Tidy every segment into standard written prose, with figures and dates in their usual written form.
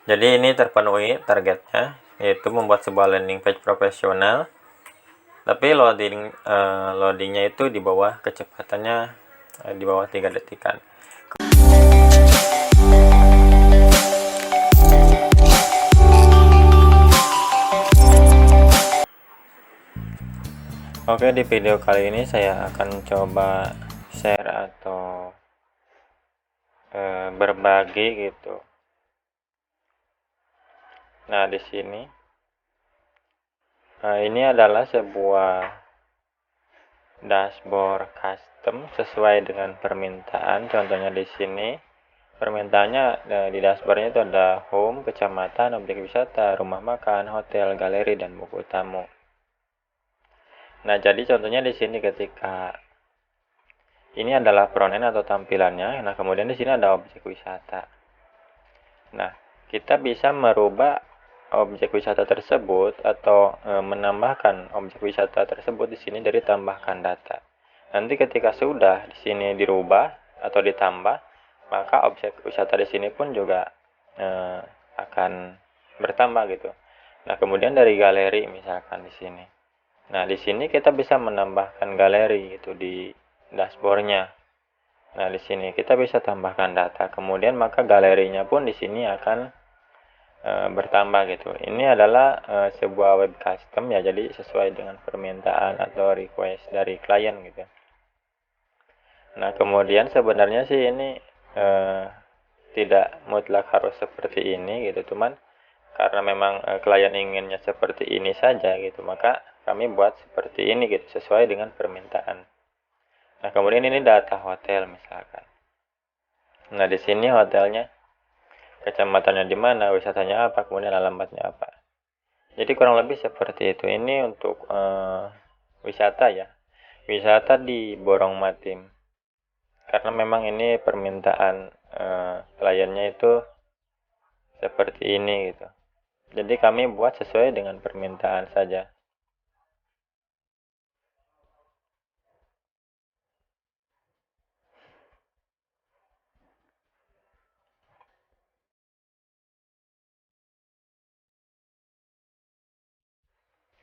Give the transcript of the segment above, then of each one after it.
Jadi ini terpenuhi targetnya, yaitu membuat sebuah landing page profesional. Tapi loadingnya itu di bawah kecepatannya di bawah 3 detikan. Oke, di video kali ini saya akan coba share atau berbagi gitu. Nah, di sini ini adalah sebuah dashboard custom sesuai dengan permintaan. Contohnya di sini permintaannya di dashboardnya itu ada home, kecamatan, objek wisata, rumah makan, hotel, galeri, dan buku tamu. Nah, jadi contohnya di sini ketika ini adalah front end atau tampilannya. Nah, kemudian di sini ada objek wisata. Nah, kita bisa merubah objek wisata tersebut atau menambahkan objek wisata tersebut di sini dari tambahkan data. Nanti ketika sudah di sini dirubah atau ditambah, maka objek wisata di sini pun juga akan bertambah gitu. Nah, kemudian dari galeri misalkan di sini. Nah, di sini kita bisa menambahkan galeri gitu di dashboardnya. Nah, di sini kita bisa tambahkan data. Kemudian maka galerinya pun di sini akan bertambah gitu. Ini adalah sebuah web custom ya, jadi sesuai dengan permintaan atau request dari klien gitu. Nah, kemudian sebenarnya sih ini tidak mutlak harus seperti ini gitu, cuman karena memang klien inginnya seperti ini saja gitu, maka kami buat seperti ini gitu, sesuai dengan permintaan. Nah, kemudian ini data hotel misalkan. Nah, di sini hotelnya, kecamatannya di mana, wisatanya apa, kemudian alamatnya apa. Jadi kurang lebih seperti itu. Ini untuk wisata ya. Wisata di Borong Matim. Karena memang ini permintaan kliennya itu seperti ini gitu. Jadi kami buat sesuai dengan permintaan saja.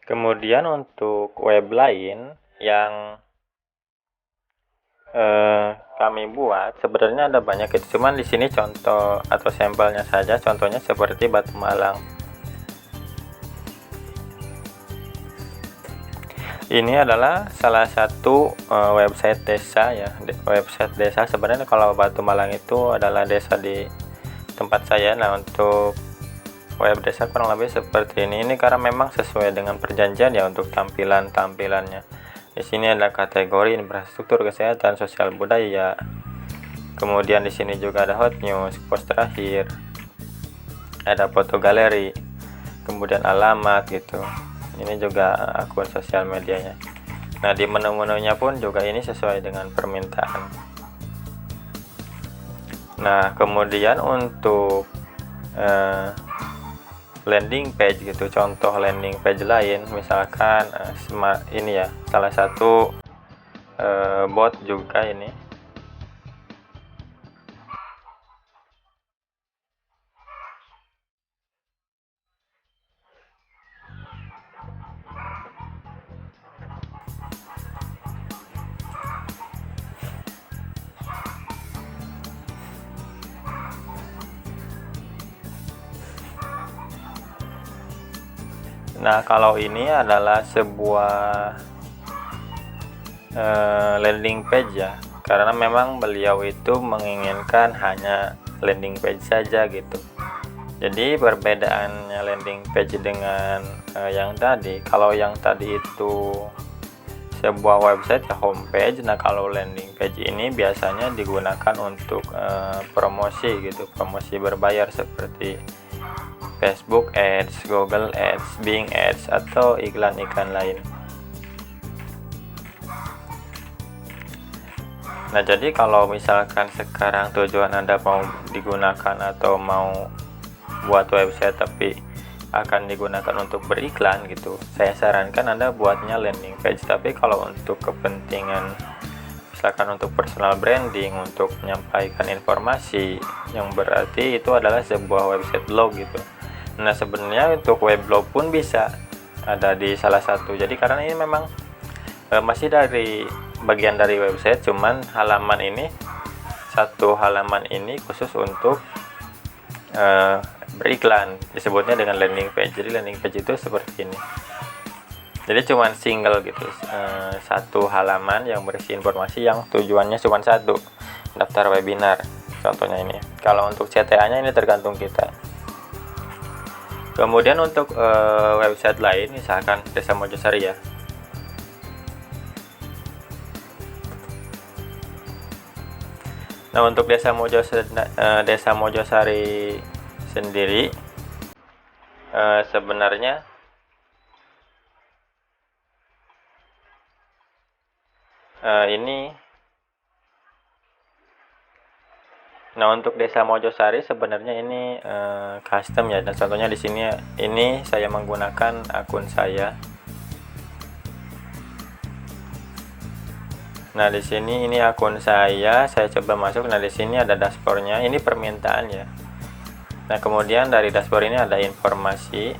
Kemudian untuk web lain yang kami buat sebenarnya ada banyak itu, cuman di sini contoh atau sampelnya saja. Contohnya seperti Batu Malang. Ini adalah salah satu website desa ya, website desa. Sebenarnya kalau Batu Malang itu adalah desa di tempat saya. Nah, untuk web desa kurang lebih seperti ini. Ini karena memang sesuai dengan perjanjian ya untuk tampilannya. Di sini ada kategori infrastruktur, kesehatan, sosial, budaya. Kemudian di sini juga ada hot news, post terakhir, ada foto galeri, kemudian alamat gitu. Ini juga akun sosial medianya. Nah, di menu-menunya pun juga ini sesuai dengan permintaan. Nah, kemudian untuk landing page gitu, contoh landing page lain misalkan ini ya, salah satu bot juga ini. Nah, kalau ini adalah sebuah landing page ya, karena memang beliau itu menginginkan hanya landing page saja gitu. Jadi perbedaannya landing page dengan yang tadi, kalau yang tadi itu sebuah website ya, homepage. Nah, kalau landing page ini biasanya digunakan untuk promosi gitu, promosi berbayar seperti Facebook Ads, Google Ads, Bing Ads, atau iklan-iklan lain. Nah, jadi kalau misalkan sekarang tujuan Anda mau digunakan atau mau buat website tapi akan digunakan untuk beriklan gitu, saya sarankan Anda buatnya landing page. Tapi kalau untuk kepentingan misalkan untuk personal branding, untuk menyampaikan informasi, yang berarti itu adalah sebuah website blog gitu. Nah, sebenarnya untuk web blog pun bisa ada di salah satu. Jadi karena ini memang masih dari bagian dari website, cuman halaman ini, satu halaman ini khusus untuk beriklan, disebutnya dengan landing page. Jadi landing page itu seperti ini, jadi cuman single gitu, satu halaman yang berisi informasi yang tujuannya cuma satu, daftar webinar contohnya ini. Kalau untuk CTA nya ini tergantung kita. Kemudian untuk website lain misalkan Desa Mojosari ya. Nah, untuk Desa Mojosari sendiri sebenarnya ini. Nah, untuk Desa Mojosari sebenarnya ini custom ya, dan contohnya di sini ini saya menggunakan akun saya. Nah, di sini ini akun saya coba masuk. Nah, di sini ada dashboardnya, ini permintaan ya. Nah, kemudian dari dashboard ini ada informasi.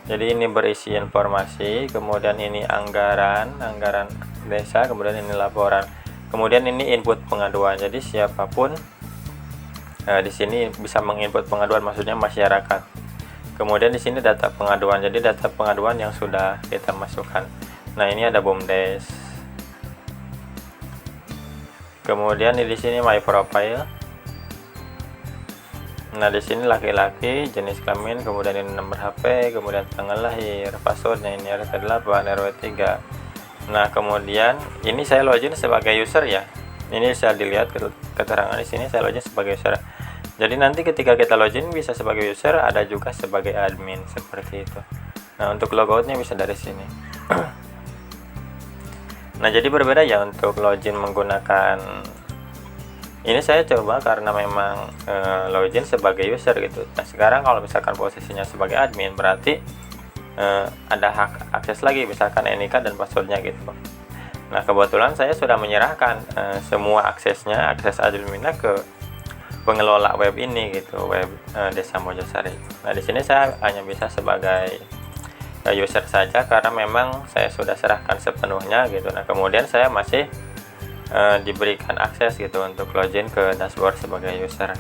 Jadi ini berisi informasi, kemudian ini anggaran desa, kemudian ini laporan. Kemudian ini input pengaduan. Jadi siapapun di sini bisa menginput pengaduan, maksudnya masyarakat. Kemudian di sini data pengaduan. Jadi data pengaduan yang sudah kita masukkan. Nah, ini ada BUMDes. Kemudian di sini my profile. Nah, di sini laki-laki, jenis kelamin, kemudian ini nomor HP, kemudian tanggal lahir, passwordnya ini RT8, RW3. Nah, kemudian ini saya login sebagai user ya. Ini bisa dilihat keterangan di sini, saya login sebagai user. Jadi nanti ketika kita login bisa sebagai user, ada juga sebagai admin seperti itu. Nah, untuk logoutnya bisa dari sini. Nah, jadi berbeda ya untuk login menggunakan ini. Saya coba karena memang login sebagai user gitu. Nah, sekarang kalau misalkan posisinya sebagai admin berarti ada hak akses lagi, misalkan NIK dan passwordnya gitu. Nah, kebetulan saya sudah menyerahkan semua aksesnya, akses adminnya ke pengelola web ini gitu, web Desa Mojosari. Nah, di sini saya hanya bisa sebagai user saja karena memang saya sudah serahkan sepenuhnya gitu. Nah, kemudian saya masih diberikan akses gitu untuk login ke dashboard sebagai user.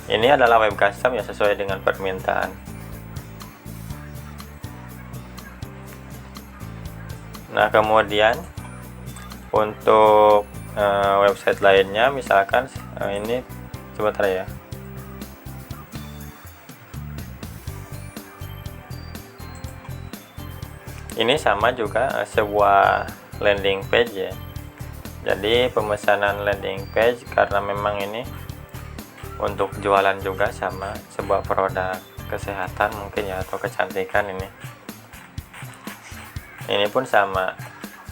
Ini adalah web custom ya, sesuai dengan permintaan. Nah, kemudian untuk website lainnya misalkan ini sebentar ya. Ini sama juga sebuah landing page ya. Jadi pemesanan landing page karena memang ini untuk jualan juga, sama sebuah produk kesehatan mungkin ya, atau kecantikan ini. Ini pun sama.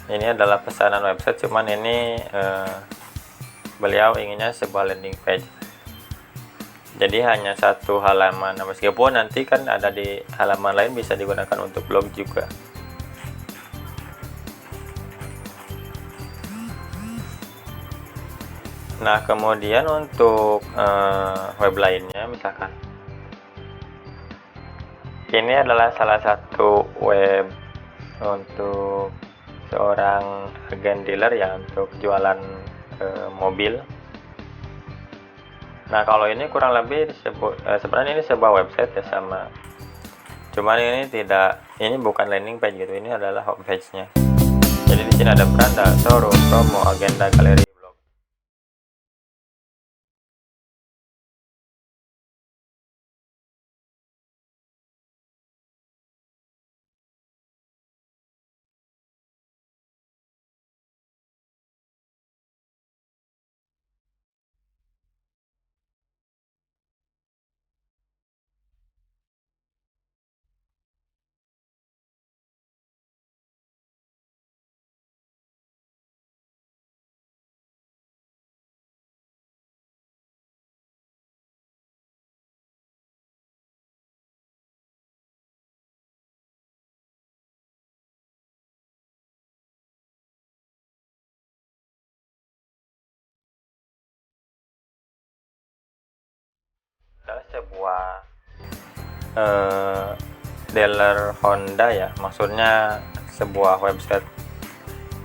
Ini adalah pesanan website, cuman ini beliau inginnya sebuah landing page. Jadi hanya satu halaman. Meskipun nanti kan ada di halaman lain bisa digunakan untuk blog juga. Nah, kemudian untuk web lainnya misalkan ini adalah salah satu web untuk seorang agen dealer ya, untuk jualan mobil. Nah, kalau ini kurang lebih sebenarnya ini sebuah website ya, sama, cuman ini bukan landing page gitu, ini adalah homepage nya. Jadi di sini ada beranda, showroom, promo, agenda, galeri. adalah sebuah dealer Honda ya, maksudnya sebuah website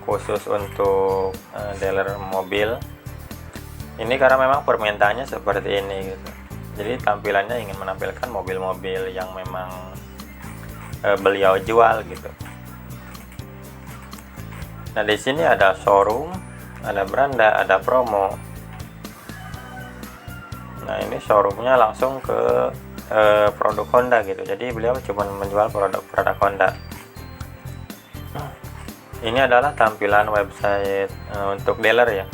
khusus untuk dealer mobil. Ini karena memang permintaannya seperti ini gitu. Jadi tampilannya ingin menampilkan mobil-mobil yang memang beliau jual gitu. Nah, di sini ada showroom, ada beranda, ada promo. Nah, ini showroomnya langsung ke produk Honda gitu. Jadi beliau cuma menjual produk Honda. Ini adalah tampilan website untuk dealer ya.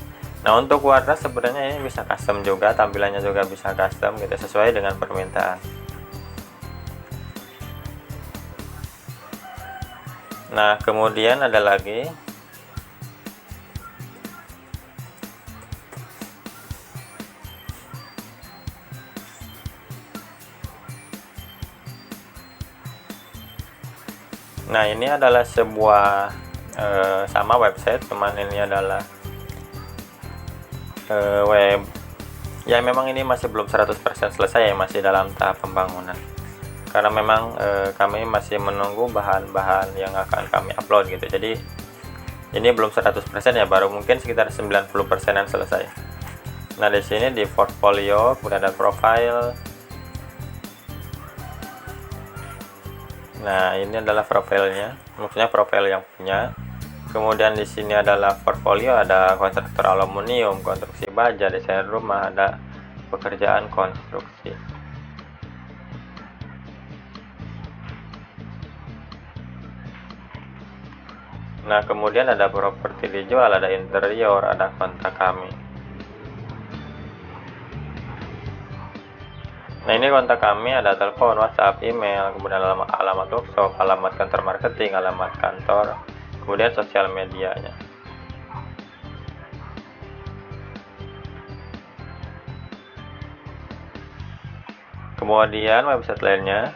Nah, untuk WordPress sebenarnya ini bisa custom juga, tampilannya juga bisa custom gitu, sesuai dengan permintaan. Nah, kemudian ada lagi nah, ini adalah sebuah sama website, cuman ini adalah web ya, memang ini masih belum 100% selesai ya, masih dalam tahap pembangunan karena memang kami masih menunggu bahan-bahan yang akan kami upload gitu. Jadi ini belum 100% ya, baru mungkin sekitar 90%an selesai. Nah, di sini di portfolio kemudian ada profile. Nah, ini adalah profilnya, maksudnya profil yang punya. Kemudian di sini adalah portfolio, ada kontraktor aluminium, konstruksi baja, desain rumah, ada pekerjaan konstruksi. Nah, kemudian ada properti dijual, ada interior, ada kontak kami. Nah, ini kontak kami, ada telepon, WhatsApp, email, kemudian alamat workshop, alamat kantor marketing, alamat kantor, kemudian sosial medianya. Kemudian website lainnya,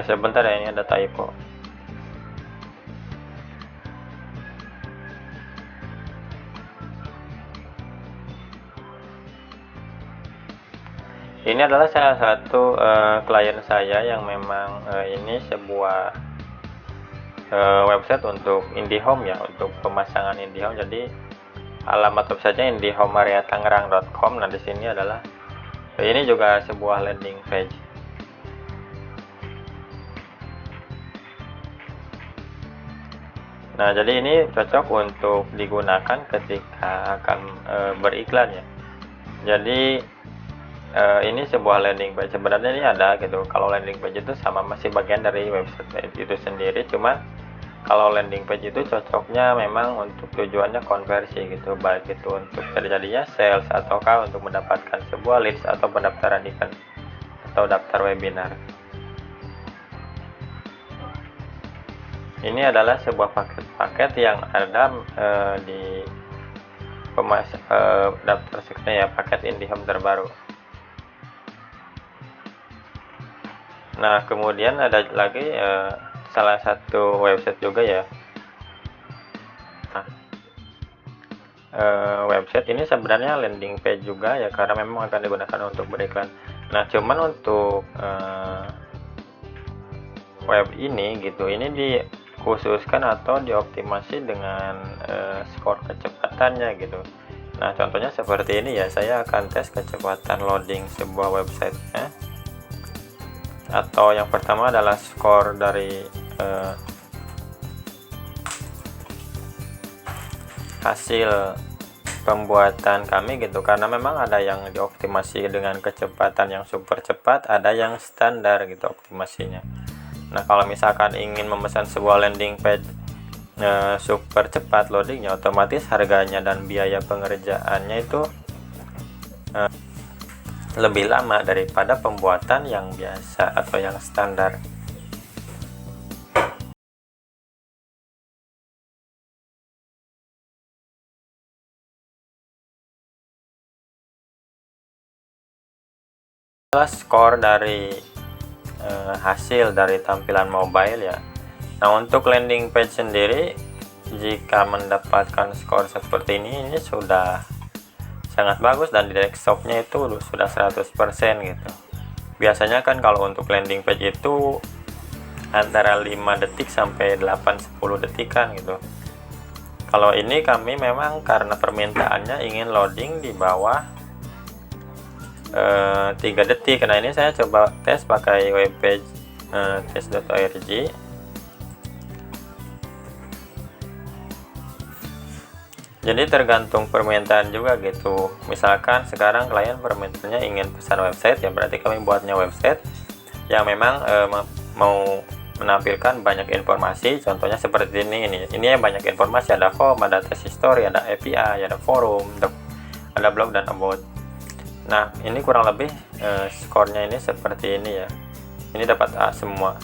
sebentar ya, ini ada typo. Ini adalah salah satu klien saya yang memang ini sebuah website untuk IndiHome ya, untuk pemasangan IndiHome. Jadi alamat websitenya indihomeareatangerang.com. Nah, di sini adalah ini juga sebuah landing page. Nah, jadi ini cocok untuk digunakan ketika akan beriklan ya. Jadi ini sebuah landing page, sebenarnya ini ada gitu. Kalau landing page itu sama, masih bagian dari website itu sendiri, cuma kalau landing page itu cocoknya memang untuk tujuannya konversi gitu, baik itu untuk terjadinya sales ataukah untuk mendapatkan sebuah leads atau pendaftaran event atau daftar webinar. Ini adalah sebuah paket-paket yang ada di daftar seksnya ya, paket IndiHome terbaru. Nah, kemudian ada lagi salah satu website juga ya. Nah, website ini sebenarnya landing page juga ya, karena memang akan digunakan untuk beriklan. Nah, cuman untuk web ini gitu, ini dikhususkan atau dioptimasi dengan skor kecepatannya gitu. Nah, contohnya seperti ini ya, saya akan tes kecepatan loading sebuah website ya. Atau yang pertama adalah skor dari hasil pembuatan kami gitu, karena memang ada yang dioptimasi dengan kecepatan yang super cepat, ada yang standar gitu optimasinya. Nah, kalau misalkan ingin memesan sebuah landing page super cepat loadingnya, otomatis harganya dan biaya pengerjaannya itu lebih lama daripada pembuatan yang biasa atau yang standar. Skor dari hasil dari tampilan mobile ya. Nah, untuk landing page sendiri, jika mendapatkan skor seperti ini sudah sangat bagus, dan di desktopnya itu sudah 100% gitu. Biasanya kan kalau untuk landing page itu antara 5 detik sampai 8-10 detikan gitu. Kalau ini kami memang karena permintaannya ingin loading di bawah 3 detik. Nah, ini saya coba tes pakai webpage tes.org. Jadi tergantung permintaan juga gitu. Misalkan sekarang klien permintaannya ingin pesan website, ya berarti kami buatnya website yang memang mau menampilkan banyak informasi. Contohnya seperti ini ya, banyak informasi, ada home, ada test history, ada API, ada forum, ada blog dan about. Nah, ini kurang lebih skornya ini seperti ini ya. Ini dapat A semua.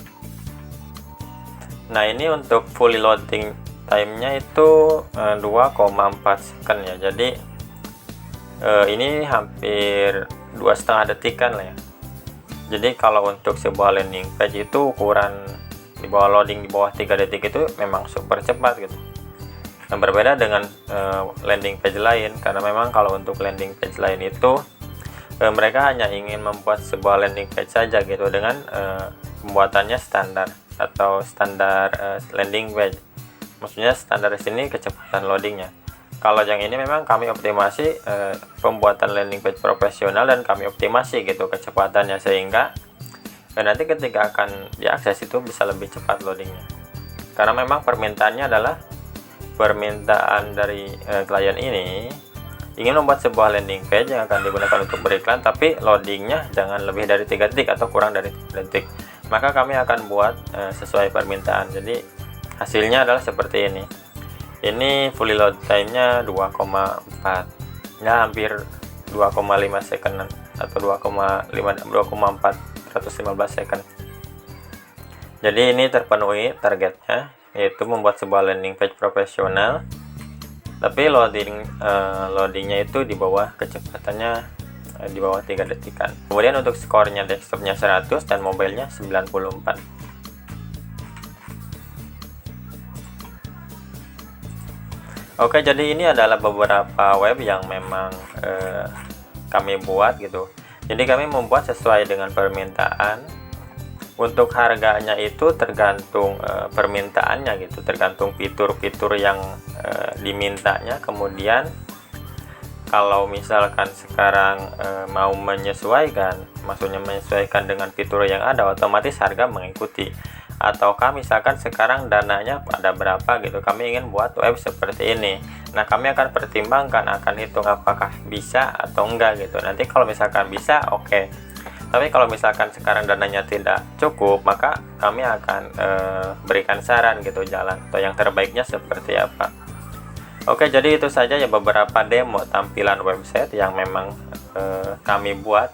Nah, ini untuk fully loading time-nya itu 2,4 second ya. Jadi ini hampir 2,5 detikan lah ya. Jadi kalau untuk sebuah landing page itu ukuran di bawah loading di bawah 3 detik itu memang super cepat gitu. Nah, berbeda dengan landing page lain, karena memang kalau untuk landing page lain itu mereka hanya ingin membuat sebuah landing page saja gitu, dengan pembuatannya standar atau standar landing page. Maksudnya standar di sini kecepatan loadingnya. Kalau yang ini memang kami optimasi pembuatan landing page profesional, dan kami optimasi gitu kecepatannya, sehingga nanti ketika akan diakses itu bisa lebih cepat loadingnya. Karena memang permintaannya adalah permintaan dari klien ini ingin membuat sebuah landing page yang akan digunakan untuk beriklan, tapi loadingnya jangan lebih dari 3 detik atau kurang dari 3 detik. Maka kami akan buat sesuai permintaan. Jadi hasilnya adalah seperti ini. Ini fully load time-nya 2,4, ya hampir 2,5 second atau 2,415 second. Jadi ini terpenuhi targetnya, yaitu membuat sebuah landing page profesional, tapi loadingnya itu di bawah kecepatannya di bawah 3 detikan. Kemudian untuk skornya, desktopnya 100 dan mobilenya 94. Oke, jadi ini adalah beberapa web yang memang kami buat gitu. Jadi kami membuat sesuai dengan permintaan. Untuk harganya itu tergantung permintaannya gitu, tergantung fitur-fitur yang dimintanya. Kemudian kalau misalkan sekarang mau menyesuaikan, maksudnya menyesuaikan dengan fitur yang ada, otomatis harga mengikuti. Ataukah misalkan sekarang dananya ada berapa gitu, kami ingin buat web seperti ini. Nah, kami akan pertimbangkan, akan hitung apakah bisa atau enggak gitu. Nanti kalau misalkan bisa, oke. Tapi kalau misalkan sekarang dananya tidak cukup, maka kami akan berikan saran gitu, jalan atau yang terbaiknya seperti apa. Oke, jadi itu saja ya beberapa demo tampilan website yang memang kami buat